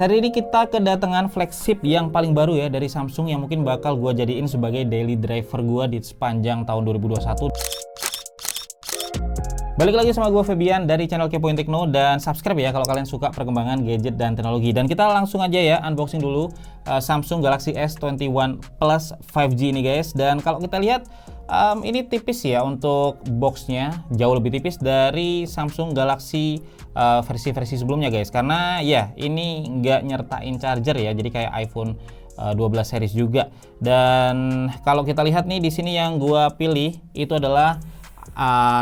Hari ini kita kedatangan flagship yang paling baru ya dari Samsung yang mungkin bakal gua jadiin sebagai daily driver gua di sepanjang tahun 2021. Balik lagi sama gue Febian dari channel Kepoin Tekno, dan subscribe ya kalau kalian suka perkembangan gadget dan teknologi. Dan kita langsung aja ya unboxing dulu Samsung Galaxy S21 Plus 5G ini guys. Dan kalau kita lihat ini tipis ya untuk boxnya, jauh lebih tipis dari Samsung Galaxy versi-versi sebelumnya guys. Karena ya ini nggak nyertain charger ya, jadi kayak iPhone 12 series juga. Dan kalau kita lihat nih di sini yang gua pilih itu adalah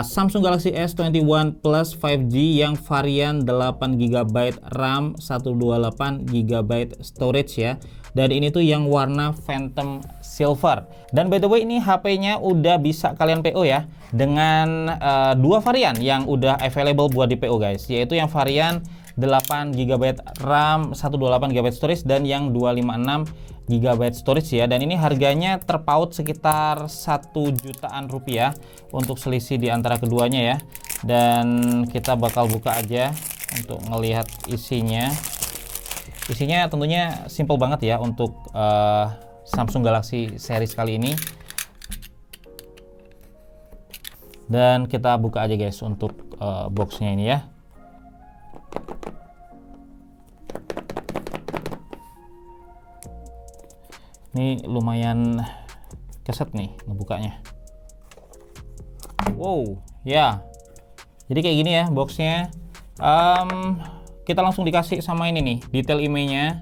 Samsung Galaxy S21 Plus 5G yang varian 8GB RAM, 128GB storage ya. Dan ini tuh yang warna Phantom Silver. Dan by the way ini HP-nya udah bisa kalian PO ya, dengan dua varian yang udah available buat di PO guys, yaitu yang varian 8GB RAM, 128GB storage, dan yang 256GB storage ya. Dan ini harganya terpaut sekitar 1 jutaan rupiah untuk selisih di antara keduanya ya. Dan kita bakal buka aja untuk ngelihat isinya. Isinya tentunya simple banget ya untuk Samsung Galaxy series kali ini. Dan kita buka aja guys untuk boxnya ini ya. Ini lumayan keset nih ngebukanya. Wow ya, jadi kayak gini ya boxnya. Kita langsung dikasih sama ini nih detail emailnya,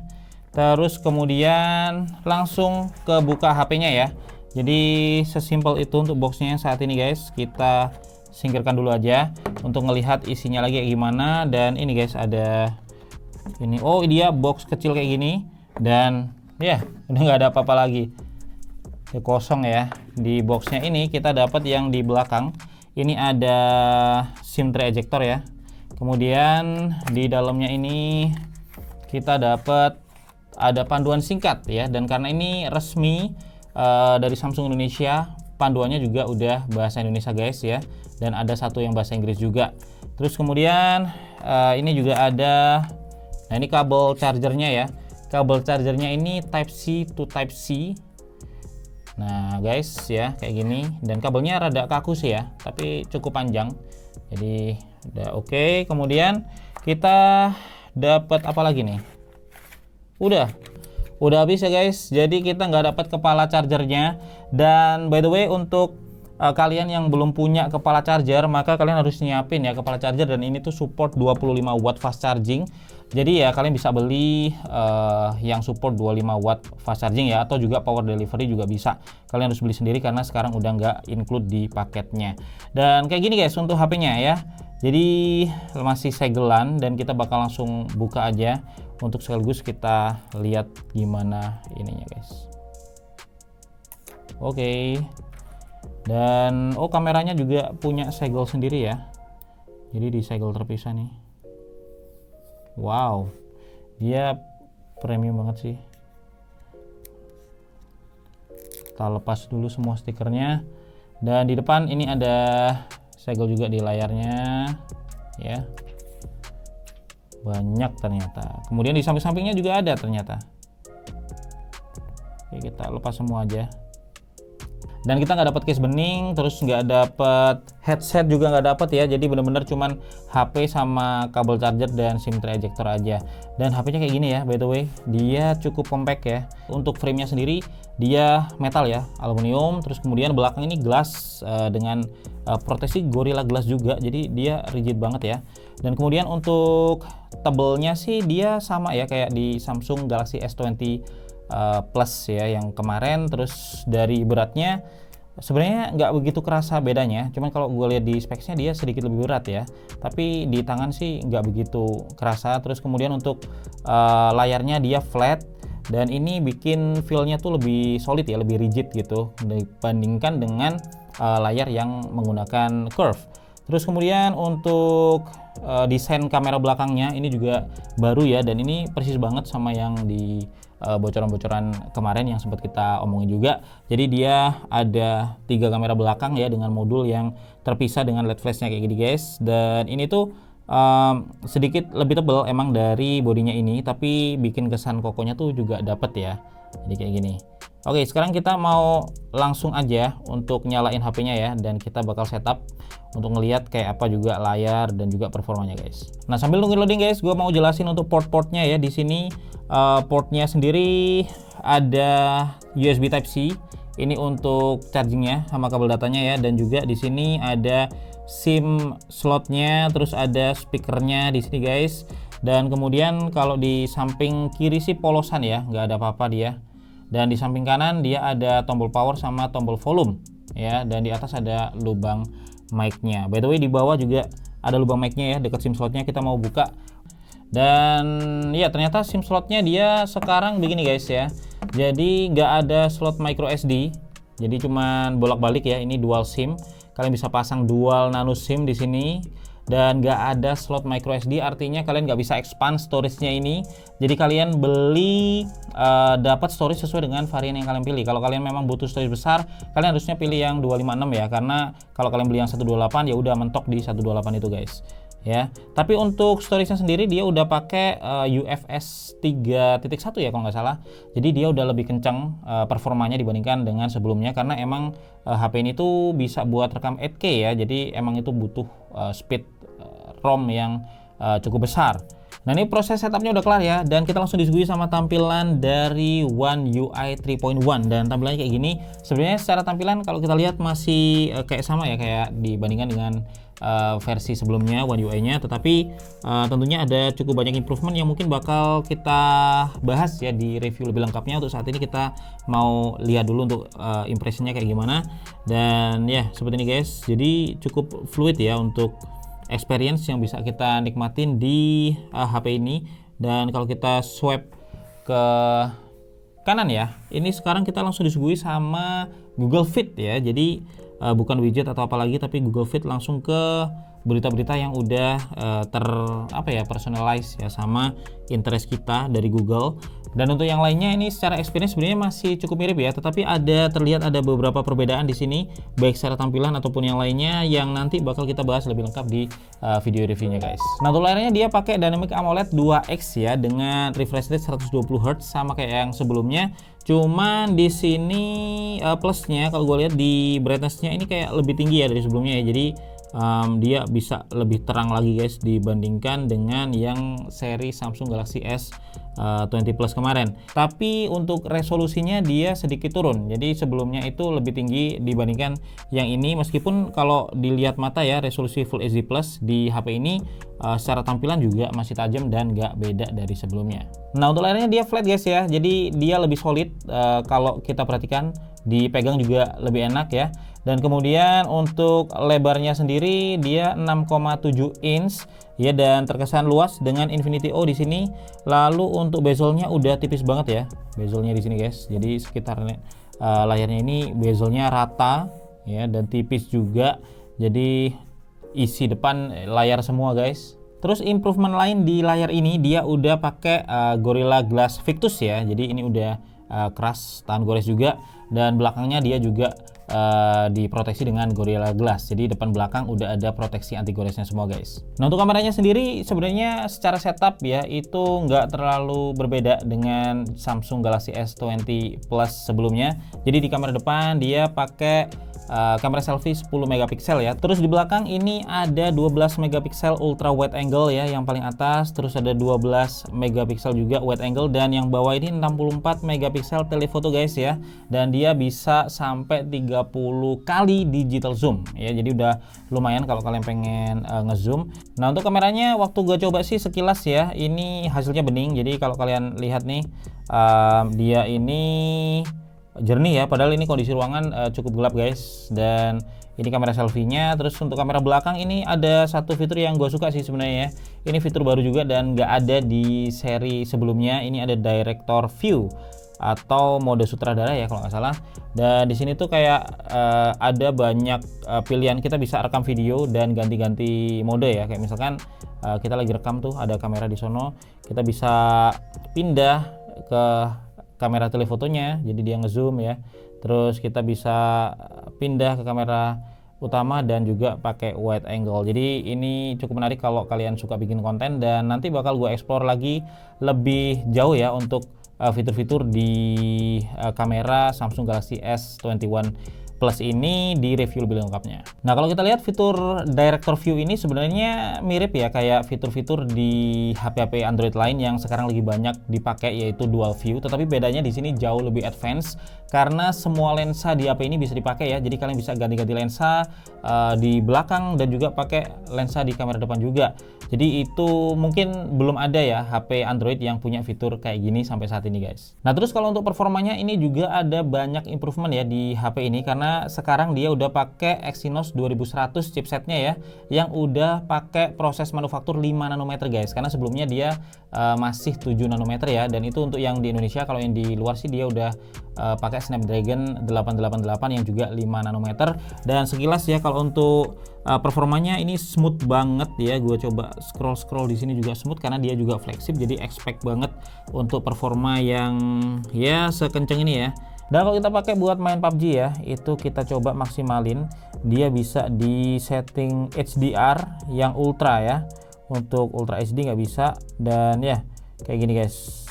terus kemudian langsung ke buka HP-nya ya. Jadi sesimpel itu untuk boxnya saat ini guys. Kita singkirkan dulu aja untuk ngelihat isinya lagi kayak gimana. Dan ini guys ada ini, oh dia box kecil kayak gini, dan ya udah nggak ada apa-apa lagi ya, kosong ya. Di boxnya ini kita dapat yang di belakang ini ada SIM tray ejector ya. Kemudian di dalamnya ini kita dapat ada panduan singkat ya, dan karena ini resmi dari Samsung Indonesia, panduannya juga udah bahasa Indonesia guys ya, dan ada satu yang bahasa Inggris juga. Terus kemudian ini juga ada, nah ini kabel chargernya ya. Kabel chargernya ini Type C to Type C. Nah guys ya kayak gini, dan kabelnya rada kaku sih ya, tapi cukup panjang, jadi udah oke. Kemudian kita dapat apa lagi nih? Udah habis ya guys. Jadi kita nggak dapat kepala chargernya. Dan by the way untuk kalian yang belum punya kepala charger, maka kalian harus nyiapin ya kepala charger. Dan ini tuh support 25 watt fast charging. Jadi ya kalian bisa beli yang support 25 watt fast charging ya, atau juga power delivery juga bisa. Kalian harus beli sendiri karena sekarang udah nggak include di paketnya. Dan kayak gini guys untuk HP-nya ya. Jadi masih segelan, dan kita bakal langsung buka aja untuk sekaligus kita lihat gimana ininya guys. Oke. Dan oh kameranya juga punya segel sendiri ya, jadi di segel terpisah nih. Wow, dia premium banget sih. Kita lepas dulu semua stikernya, dan di depan ini ada segel juga di layarnya ya, banyak ternyata. Kemudian di samping-sampingnya juga ada ternyata. Oke, kita lepas semua aja. Dan kita nggak dapat case bening, terus nggak dapat headset juga nggak dapat ya. Jadi bener-bener cuman HP sama kabel charger dan SIM tray ejector aja. Dan HP-nya kayak gini ya, by the way, dia cukup compact ya. Untuk frame-nya sendiri dia metal ya, aluminium. Terus kemudian belakang ini glass dengan proteksi Gorilla Glass juga. Jadi dia rigid banget ya. Dan kemudian untuk tebelnya sih dia sama ya kayak di Samsung Galaxy S20 Plus ya yang kemarin. Terus dari beratnya sebenarnya nggak begitu kerasa bedanya, cuman kalau gue lihat di speksnya dia sedikit lebih berat ya, tapi di tangan sih nggak begitu kerasa. Terus kemudian untuk layarnya dia flat, dan ini bikin feel-nya tuh lebih solid ya, lebih rigid gitu dibandingkan dengan layar yang menggunakan curve. Terus kemudian untuk desain kamera belakangnya ini juga baru ya, dan ini persis banget sama yang di bocoran-bocoran kemarin yang sempat kita omongin juga. Jadi dia ada 3 kamera belakang ya dengan modul yang terpisah dengan LED flashnya kayak gini guys. Dan ini tuh sedikit lebih tebal emang dari bodinya ini, tapi bikin kesan kokonya tuh juga dapet ya. Jadi kayak gini. Oke, sekarang kita mau langsung aja untuk nyalain HP-nya ya, dan kita bakal setup untuk ngelihat kayak apa juga layar dan juga performanya guys. Nah, sambil nunggu loading guys, gue mau jelasin untuk port-portnya ya. Di sini portnya sendiri ada USB Type C, ini untuk chargingnya sama kabel datanya ya, dan juga di sini ada SIM slotnya, terus ada speakernya di sini guys. Dan kemudian kalau di samping kiri sih polosan ya, nggak ada apa-apa dia. Dan di samping kanan dia ada tombol power sama tombol volume ya, dan di atas ada lubang mic-nya. By the way, di bawah juga ada lubang mic-nya ya, dekat SIM slotnya. Kita mau buka. Dan ya ternyata SIM slotnya dia sekarang begini guys ya. Jadi nggak ada slot micro SD. Jadi cuman bolak-balik ya, ini dual SIM. Kalian bisa pasang dual nano SIM di sini. Dan nggak ada slot micro SD, artinya kalian nggak bisa expand storage-nya ini. Jadi kalian beli dapat storage sesuai dengan varian yang kalian pilih. Kalau kalian memang butuh storage besar, kalian harusnya pilih yang 256 ya, karena kalau kalian beli yang 128 ya udah mentok di 128 itu guys. Ya, tapi untuk storage-nya sendiri dia udah pakai UFS 3.1 ya kalau nggak salah. Jadi dia udah lebih kencang performanya dibandingkan dengan sebelumnya, karena emang HP ini tuh bisa buat rekam 8K ya. Jadi emang itu butuh speed ROM yang cukup besar. Nah, ini proses setupnya udah kelar ya, dan kita langsung disuguhi sama tampilan dari One UI 3.1, dan tampilannya kayak gini. Sebenarnya secara tampilan kalau kita lihat masih kayak sama ya, kayak dibandingkan dengan versi sebelumnya One UI-nya, tetapi tentunya ada cukup banyak improvement yang mungkin bakal kita bahas ya di review lebih lengkapnya. Untuk saat ini kita mau lihat dulu untuk impressionnya kayak gimana. Dan ya seperti ini guys, jadi cukup fluid ya untuk experience yang bisa kita nikmatin di HP ini. Dan kalau kita swipe ke kanan ya, ini sekarang kita langsung disuguhi sama Google Fit ya. Jadi bukan widget atau apa lagi, tapi Google Fit langsung ke berita-berita yang udah personalize ya sama interest kita dari Google. Dan untuk yang lainnya ini secara experience sebenarnya masih cukup mirip ya, tetapi terlihat ada beberapa perbedaan di sini baik secara tampilan ataupun yang lainnya, yang nanti bakal kita bahas lebih lengkap di video reviewnya guys. Nah, untuk layarnya dia pakai Dynamic AMOLED 2X ya, dengan refresh rate 120 Hz sama kayak yang sebelumnya. Cuman di sini plusnya kalau gue lihat di brightness-nya ini kayak lebih tinggi ya dari sebelumnya ya. Jadi dia bisa lebih terang lagi guys dibandingkan dengan yang seri Samsung Galaxy S20 Plus kemarin. Tapi untuk resolusinya dia sedikit turun. Jadi sebelumnya itu lebih tinggi dibandingkan yang ini, meskipun kalau dilihat mata ya resolusi Full HD Plus di HP ini secara tampilan juga masih tajam dan nggak beda dari sebelumnya. Nah, untuk layarnya dia flat guys ya. Jadi dia lebih solid, kalau kita perhatikan dipegang juga lebih enak ya. Dan kemudian untuk lebarnya sendiri dia 6,7 inch ya, dan terkesan luas dengan Infinity O di sini. Lalu untuk bezelnya udah tipis banget ya, bezelnya di sini guys. Jadi sekitar layarnya ini bezelnya rata ya, dan tipis juga. Jadi isi depan layar semua guys. Terus improvement lain di layar ini dia udah pakai Gorilla Glass Victus ya. Jadi ini udah keras, tahan gores juga, dan belakangnya dia juga diproteksi dengan Gorilla Glass. Jadi depan belakang udah ada proteksi anti goresnya semua guys. Nah, untuk kameranya sendiri sebenarnya secara setup ya itu nggak terlalu berbeda dengan Samsung Galaxy S20 Plus sebelumnya. Jadi di kamera depan dia pakai kamera selfie 10 megapiksel ya. Terus di belakang ini ada 12 megapiksel ultra wide angle ya yang paling atas, terus ada 12 megapiksel juga wide angle, dan yang bawah ini 64 megapiksel telefoto guys ya. Dan dia bisa sampai 30 kali digital zoom ya. Jadi udah lumayan kalau kalian pengen ngezoom. Nah, untuk kameranya waktu gue coba sih sekilas ya, ini hasilnya bening. Jadi kalau kalian lihat nih dia ini jernih ya, padahal ini kondisi ruangan cukup gelap guys. Dan ini kamera selfie-nya. Terus untuk kamera belakang ini ada satu fitur yang gue suka sih sebenarnya ya. Ini fitur baru juga dan nggak ada di seri sebelumnya. Ini ada director view atau mode sutradara ya kalau nggak salah. Dan di sini tuh kayak ada banyak pilihan, kita bisa rekam video dan ganti-ganti mode ya. Kayak misalkan kita lagi rekam tuh ada kamera di sono, kita bisa pindah ke kamera telefotonya, jadi dia ngezoom ya. Terus kita bisa pindah ke kamera utama dan juga pakai wide angle. Jadi ini cukup menarik kalau kalian suka bikin konten, dan nanti bakal gue explore lagi lebih jauh ya untuk fitur-fitur di kamera Samsung Galaxy S21 Plus ini di review lebih lengkapnya. Nah, kalau kita lihat fitur Director View ini sebenarnya mirip ya kayak fitur-fitur di HP-HP Android lain yang sekarang lagi banyak dipakai, yaitu Dual View. Tetapi bedanya di sini jauh lebih advance karena semua lensa di HP ini bisa dipakai ya. Jadi kalian bisa ganti-ganti lensa di belakang dan juga pakai lensa di kamera depan juga. Jadi itu mungkin belum ada ya HP Android yang punya fitur kayak gini sampai saat ini, guys. Nah, terus kalau untuk performanya ini juga ada banyak improvement ya di HP ini, karena sekarang dia udah pakai Exynos 2100 chipsetnya ya, yang udah pakai proses manufaktur 5 nanometer, guys. Karena sebelumnya dia masih 7 nanometer ya, dan itu untuk yang di Indonesia. Kalau yang di luar sih dia udah pakai Snapdragon 888 yang juga 5 nanometer. Dan sekilas ya kalau untuk performanya ini smooth banget ya. Gue coba scroll di sini juga smooth karena dia juga fleksibel, jadi expect banget untuk performa yang ya sekenceng ini ya. Dan kalau kita pakai buat main PUBG ya, itu kita coba maksimalin, dia bisa di setting HDR yang ultra ya. Untuk ultra HD nggak bisa, dan ya kayak gini guys.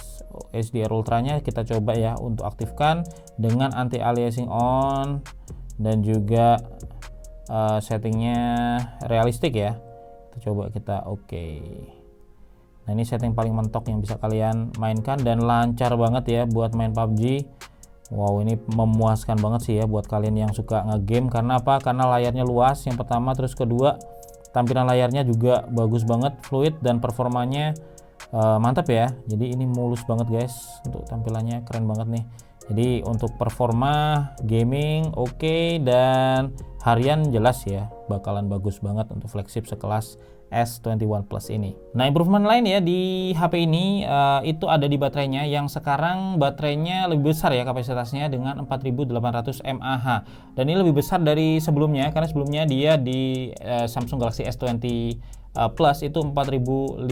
HDR ultranya kita coba ya untuk aktifkan dengan anti aliasing on, dan juga settingnya realistik ya. Kita coba kita oke. Nah, ini setting paling mentok yang bisa kalian mainkan dan lancar banget ya buat main PUBG. Wow, ini memuaskan banget sih ya buat kalian yang suka ngegame. Karena apa? Karena layarnya luas yang pertama, terus kedua tampilan layarnya juga bagus banget, fluid, dan performanya mantap ya. Jadi ini mulus banget guys, untuk tampilannya keren banget nih. Jadi untuk performa gaming oke, dan harian jelas ya bakalan bagus banget untuk flagship sekelas S21 Plus ini. Nah, improvement lain ya di HP ini itu ada di baterainya, yang sekarang baterainya lebih besar ya kapasitasnya dengan 4800 mAh. Dan ini lebih besar dari sebelumnya, karena sebelumnya dia di Samsung Galaxy S20 Plus itu 4500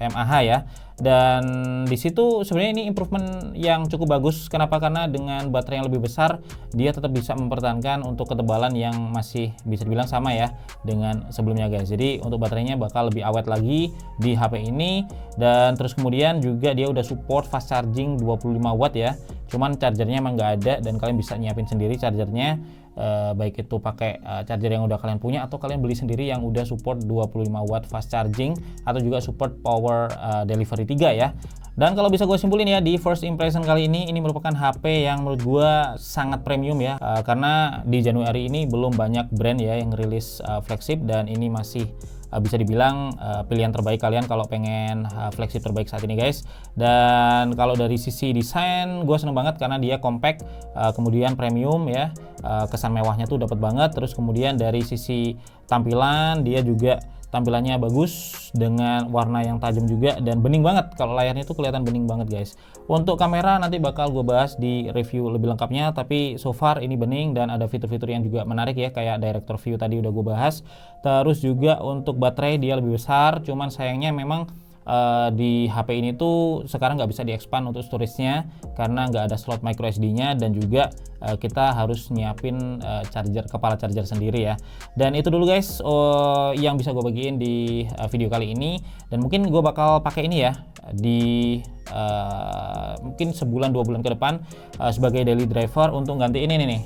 mAh ya. Dan di situ sebenarnya ini improvement yang cukup bagus. Kenapa? Karena dengan baterai yang lebih besar dia tetap bisa mempertahankan untuk ketebalan yang masih bisa dibilang sama ya dengan sebelumnya guys. Jadi untuk baterainya bakal lebih awet lagi di HP ini. Dan terus kemudian juga dia udah support fast charging 25 watt ya. Cuman chargernya emang nggak ada, dan kalian bisa nyiapin sendiri chargernya. Baik itu pakai charger yang udah kalian punya, atau kalian beli sendiri yang udah support 25 watt fast charging, atau juga support power delivery 3 ya. Dan kalau bisa gue simpulin ya, di first impression kali ini merupakan HP yang menurut gue sangat premium ya, karena di Januari ini belum banyak brand ya yang rilis flagship, dan ini masih bisa dibilang pilihan terbaik kalian kalau pengen flagship terbaik saat ini guys. Dan kalau dari sisi desain gue seneng banget karena dia compact, kemudian premium ya, kesan mewahnya tuh dapat banget. Terus kemudian dari sisi tampilan dia juga tampilannya bagus dengan warna yang tajam juga, dan bening banget. Kalau layarnya tuh kelihatan bening banget guys. Untuk kamera nanti bakal gue bahas di review lebih lengkapnya, tapi so far ini bening, dan ada fitur-fitur yang juga menarik ya kayak director view tadi udah gue bahas. Terus juga untuk baterai dia lebih besar, cuman sayangnya memang di HP ini tuh sekarang nggak bisa di-expand untuk storage-nya karena nggak ada slot micro SD-nya, dan juga kita harus nyiapin kepala charger sendiri ya. Dan itu dulu guys yang bisa gue bagiin di video kali ini, dan mungkin gue bakal pakai ini ya di mungkin sebulan 2 bulan ke depan sebagai daily driver untuk gantiin ini nih,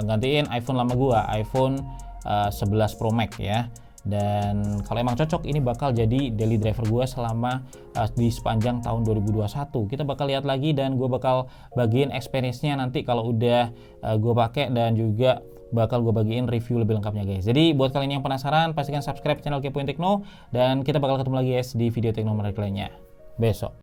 gantiin iPhone lama gue, iPhone 11 Pro Max ya. Dan kalau emang cocok, ini bakal jadi daily driver gue selama di sepanjang tahun 2021. Kita bakal lihat lagi, dan gue bakal bagiin experience-nya nanti kalau udah gue pakai, dan juga bakal gue bagiin review lebih lengkapnya guys. Jadi buat kalian yang penasaran, pastikan subscribe channel Kepoin Tekno, dan kita bakal ketemu lagi guys di video tekno menarik lainnya besok.